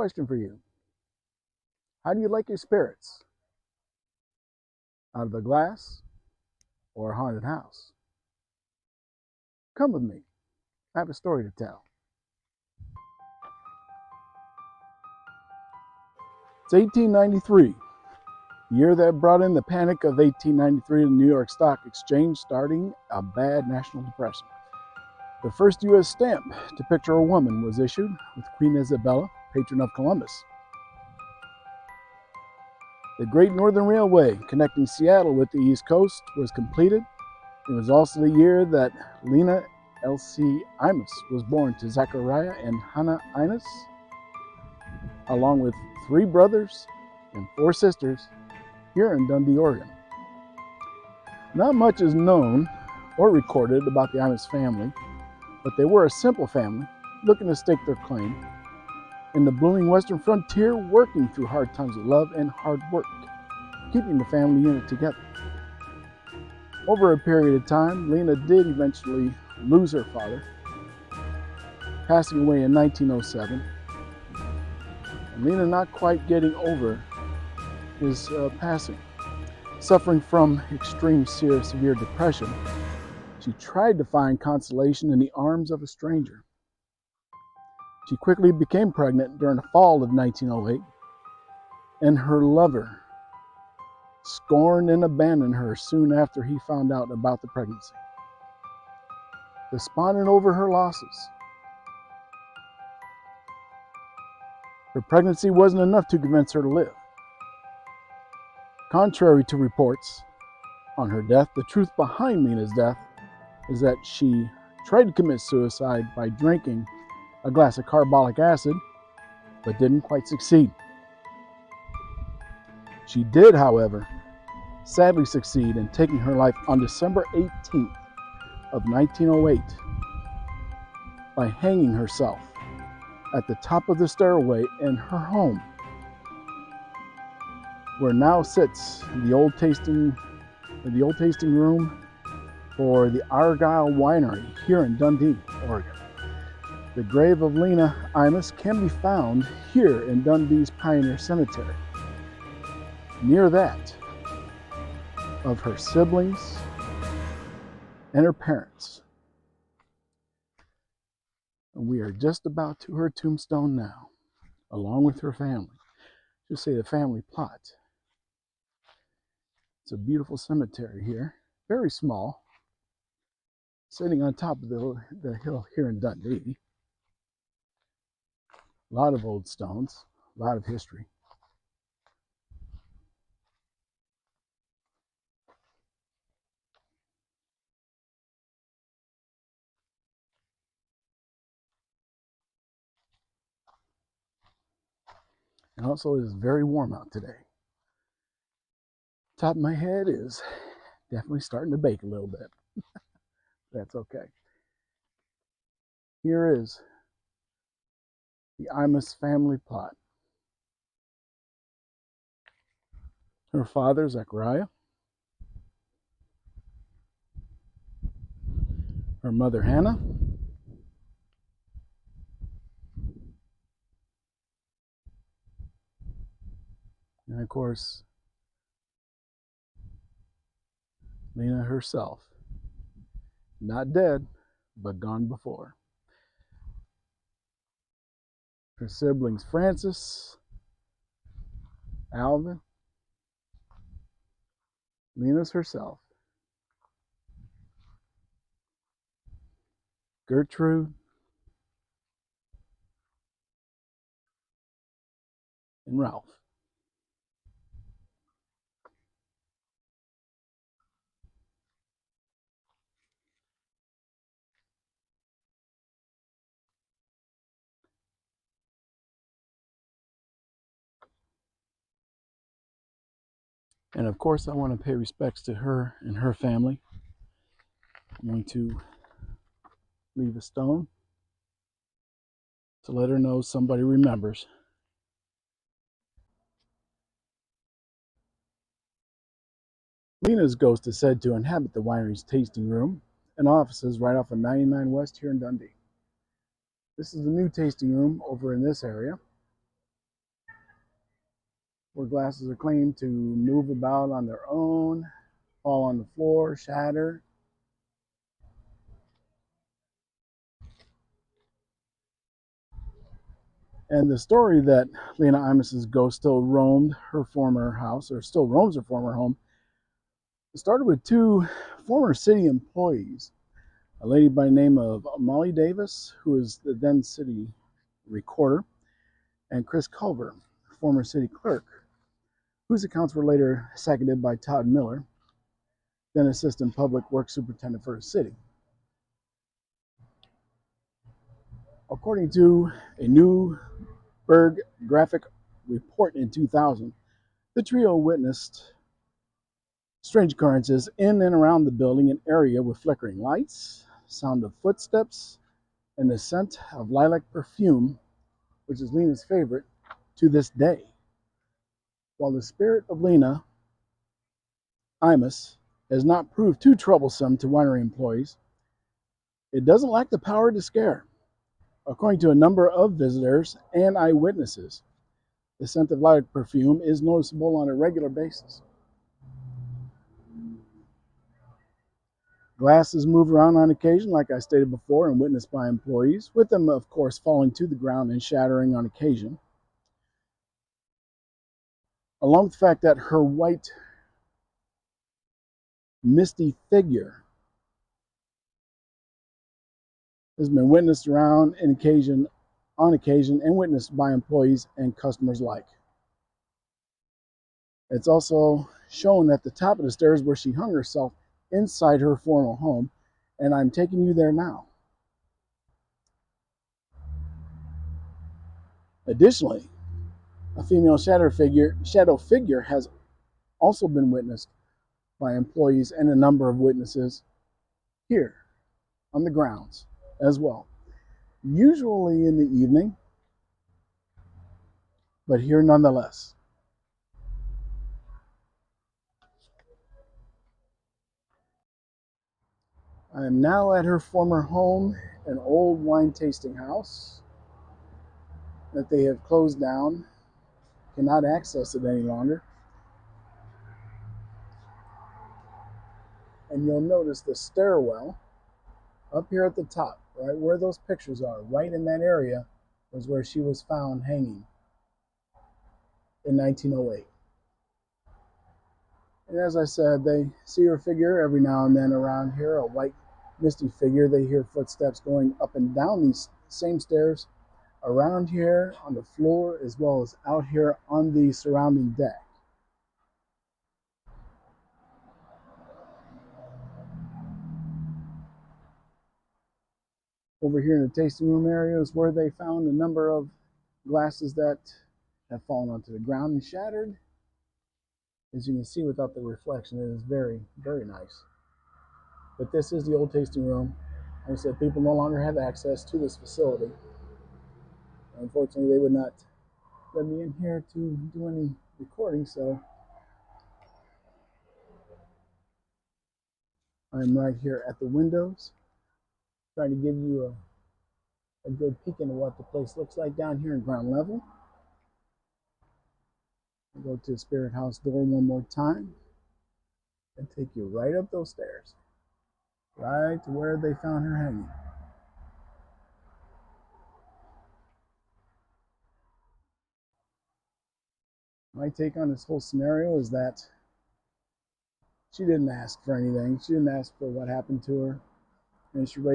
question for you. How do you like your spirits? Out of a glass or a haunted house? Come with me. I have a story to tell. It's 1893, the year that brought in the panic of 1893 to the New York Stock Exchange, starting a bad national depression. The first U.S. stamp to picture a woman was issued, with Queen Isabella, patron of Columbus. The Great Northern Railway connecting Seattle with the East Coast was completed. It was also the year that Lena Elsie Imus was born to Zachariah and Hannah Imus, along with 3 brothers and 4 sisters here in Dundee, Oregon. Not much is known or recorded about the Imus family, but they were a simple family looking to stake their claim in the blooming western frontier, working through hard times of love and hard work, keeping the family unit together. Over a period of time, Lena did eventually lose her father, passing away in 1907. And Lena not quite getting over his passing. Suffering from extreme severe depression, she tried to find consolation in the arms of a stranger. She quickly became pregnant during the fall of 1908, and her lover scorned and abandoned her soon after he found out about the pregnancy. Despondent over her losses, her pregnancy wasn't enough to convince her to live. Contrary to reports on her death, the truth behind Lena's death is that she tried to commit suicide by drinking a glass of carbolic acid, but didn't quite succeed. She did, however, sadly succeed in taking her life on December 18th of 1908 by hanging herself at the top of the stairway in her home, where now sits the old tasting room for the Argyle Winery here in Dundee, Oregon. The grave of Lena Imus can be found here in Dundee's Pioneer Cemetery. Near that of her siblings and her parents. And we are just about to her tombstone now, along with her family. Just say the family plot. It's a beautiful cemetery here, very small, sitting on top of the hill here in Dundee. A lot of old stones, a lot of history. And also it is very warm out today. Top of my head is definitely starting to bake a little bit. That's okay. Here is the Imus family plot. Her father, Zachariah. Her mother, Hannah. And of course, Lena herself. Not dead, but gone before. Her siblings, Francis, Alvin, Lena's herself, Gertrude, and Ralph. And of course, I want to pay respects to her and her family. I'm going to leave a stone to let her know somebody remembers. Lena's ghost is said to inhabit the winery's tasting room and offices right off of 99 West here in Dundee. This is the new tasting room over in this area. where glasses are claimed to move about on their own, fall on the floor, shatter. And the story that Lena Imus's ghost still roamed her former house, or still roams her former home, started with two former city employees, a lady by the name of Molly Davis, who is the then city recorder, and Chris Culver, former city clerk, whose accounts were later seconded by Todd Miller, then assistant public works superintendent for the city. According to a Newburgh graphic report in 2000, the trio witnessed strange occurrences in and around the building and area with flickering lights, sound of footsteps, and the scent of lilac perfume, which is Lena's favorite, to this day. While the spirit of Lena Imus has not proved too troublesome to winery employees, it doesn't lack the power to scare. According to a number of visitors and eyewitnesses, the scent of lilac perfume is noticeable on a regular basis. Glasses move around on occasion, like I stated before, and witnessed by employees, with them, of course, falling to the ground and shattering on occasion. Along with the fact that her white, misty figure has been witnessed around on occasion and witnessed by employees and customers alike. It's also shown at the top of the stairs where she hung herself inside her former home, and I'm taking you there now. Additionally, a female shadow figure has also been witnessed by employees and a number of witnesses here on the grounds as well. Usually in the evening, but here nonetheless. I am now at her former home, an old wine tasting house that they have closed down, cannot access it any longer. And you'll notice the stairwell up here at the top, right where those pictures are, right in that area was where she was found hanging in 1908. And as I said, they see her figure every now and then around here, a white misty figure. They hear footsteps going up and down these same stairs around here on the floor, as well as out here on the surrounding deck. Over here in the tasting room area is where they found a number of glasses that have fallen onto the ground and shattered. As you can see without the reflection, it is very, very nice. But this is the old tasting room. Like I said, people no longer have access to this facility. Unfortunately, they would not let me in here to do any recording, so I'm right here at the windows, trying to give you a good peek into what the place looks like down here in ground level. I'll go to the Spirit House door one more time and take you right up those stairs, right to where they found her hanging. My take on this whole scenario is that she didn't ask for anything. She didn't ask for what happened to her. And she was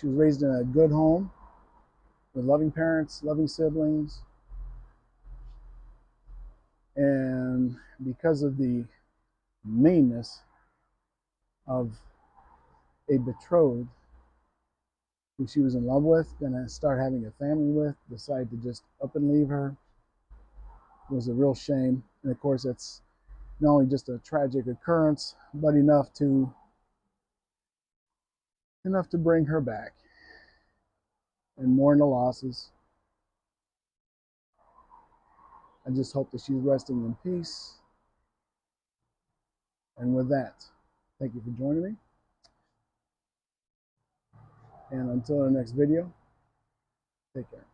raised in a good home with loving parents, loving siblings. And because of the meanness of a betrothed who she was in love with, gonna start having a family with, decide to just up and leave her, was a real shame. And of course, it's not only just a tragic occurrence, but enough to bring her back and mourn the losses. I just hope that she's resting in peace. And with that, thank you for joining me. And until our next video, take care.